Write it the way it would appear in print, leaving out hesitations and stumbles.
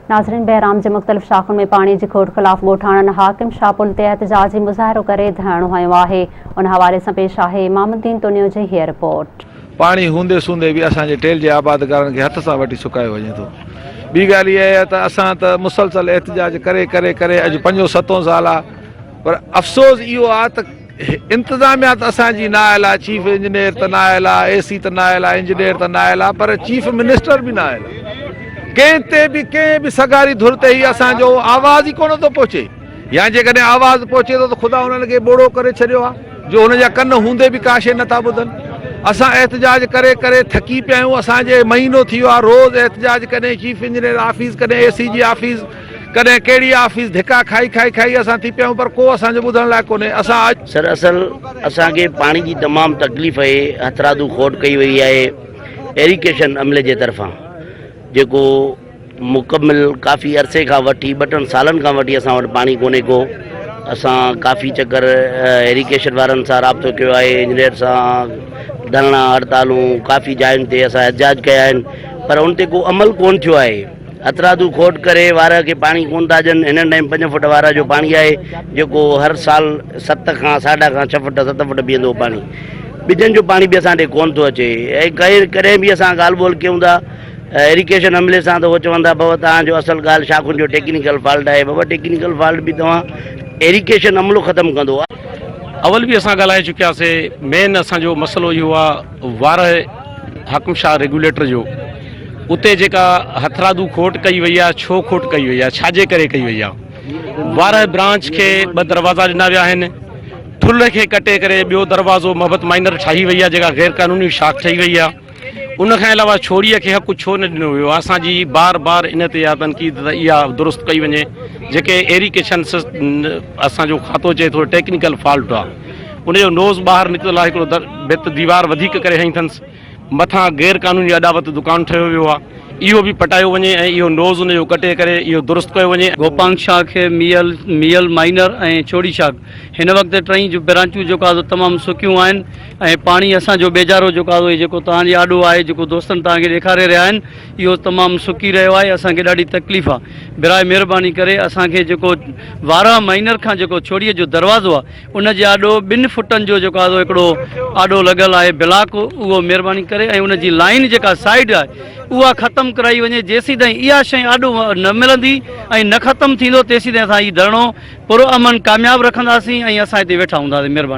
नाज़रीन, बहराम जे मुख़्तलिफ़ शाख़ुनि में पानी जी खोट ख़िलाफ़ ॻोठाणनि हाकिम शाहपुल ते एहतजाजी मुज़ाहिरो करे धरणो हयो आहे। उन हवाले से पेश आहे इमामुद्दीन तुनियो जी हीअ रिपोर्ट। पानी हूंदे सूंदे भी असांजे टेल जे आबादकारनि खे हथ सां वठी सुकायो वञे थो। ॿी ॻाल्हि इहा आहे त असां त मुसलसल एहतजाज करे करे करे अॼु 5-7 साल आहे, पर अफ़सोस इहो आहे त इंतज़ामिया त असांजी न आयल आहे। चीफ इंजीनियर त न आयल आहे, AC त न आयल आहे, इंजीनियर त न आयल आहे, पर चीफ मिनिस्टर बि न आयल आहे। कंहिं बि सगारी धुर ते ही असांजो आवाज़ ही कोन थो पहुचे, या जेकॾहिं आवाज़ पहुचे थो त ख़ुदा उन्हनि खे ॿोड़ो करे छॾियो आहे जो हुन जा कन हूंदे बि का शइ नथा ॿुधनि। असां एहतजाज करे करे थकी पिया आहियूं। असांजे महीनो थी वियो आहे रोज़ एहतजाज, कॾहिं चीफ इंजीनियर ऑफिस, कॾहिं AC जी ऑफिस, कॾहिं कहिड़ी ऑफिस, धिका खाई खाई खाई असां थी पिया आहियूं, पर को असांजो ॿुधण लाइ कोन्हे। असां सर असल असांखे पाणी जी तमामु तकलीफ़ आहे। हथरादू खोट कई वई आहे एरिगेशन अमले जे तरफ़ां, जेको मुकमिल काफ़ी अरसे खां वठी 2-3 सालनि खां वठी असां वटि पाणी कोन्हे को। असां काफ़ी चक्कर एरिगेशन वारनि सां राब्तो कयो आहे, इंजीनियर सां धरना हड़तालूं काफ़ी जायुनि ते असां एहतजाज कया आहिनि, पर उन ते को अमल कोन थियो आहे। हथरादू खोट करे वार खे पाणी कोन था ॾियनि। हिन टाइम 5 फुट वारा जो पाणी आहे जेको हर साल 7 खां 6.5 फुट 7 फुट बीहंदो पाणी। ॿिजनि जो पाणी बि असां ॾे कोन थो अचे। ऐं कॾहिं बि असां ॻाल्हि ॿोल कयूं था एरिगेशन अमले सां त उहो चवंदा बाबा तव्हांजो असल ॻाल्हि शाखुनि जो टेक्निकल फॉल्ट आहे। बाबा टेक्निकल फॉल्ट बि तव्हां एरिगेशन अमलो ख़त्म कंदो आहे। अवल भी असां ॻाल्हाए चुकियासीं। मेन असांजो मसलो इहो आहे वार हाकिम शाह रेगुलेटर जो। उते जेका हथरादू खोट कई वई आहे, छो खोट कई वई आहे, छाजे करे कई वई आहे। वार ब्रांच खे 2 दरवाज़ा ॾिना विया आहिनि। ठुल खे कटे करे ॿियो दरवाज़ो मोहबत माइनर ठाही वई आहे, जेका गैर कानूनी शाख ठही वई आहे। उन खां अलावा छोड़ीअ खे हक़ु छो न ॾिनो वियो आहे। असांजी बार बार इन ते इहा तनक़ीद त इहा दुरुस्त कई वञे। जेके एरिगेशन असांजो खातो चए थो टेक्निकल फॉल्ट आहे, उनजो नोज़ ॿाहिरि निकितल आहे। हिकिड़ो भित दीवार वधीक करे हई अथसि, मथां गैर कानूनी अॾावत दुकान ठहियो वियो आहे। इहो बि पटायो वञे ऐं इहो नोज़ उनजो कटे करे इहो दुरुस्त कयो वञे। गोपांग शाह खे मियल माइनर ऐं छोड़ी शाख हिन वक़्तु टई जो ब्रांचूं जेको आहे तमामु सुकियूं आहिनि ऐं पाणी असांजो बेजारो जेको आहे जेको तव्हांजे आॾो आहे, जेको दोस्तनि तव्हांखे ॾेखारे रहिया आहिनि, इहो तमामु सुकी रहियो आहे। असांखे ॾाढी तकलीफ़ आहे। बिराए महिरबानी करे असांखे जेको 12 माइनर खां जेको छोड़ीअ जो दरवाज़ो आहे उन जे आॾो 2 फुटनि जो जेको आहे हिकिड़ो आॾो लॻल आहे ब्लाक, उहो महिरबानी करे ऐं उनजी लाइन जेका साइड आहे उहा ख़त्म कराई वञे। जेसीं ताईं इहा शइ आॾो न मिलंदी ऐं न ख़त्म थींदो तेसीं ताईं असां हीउ धरणो पुरअमन कामयाबु रखंदासीं ऐं असां हिते वेठा हूंदासीं। महिरबानी।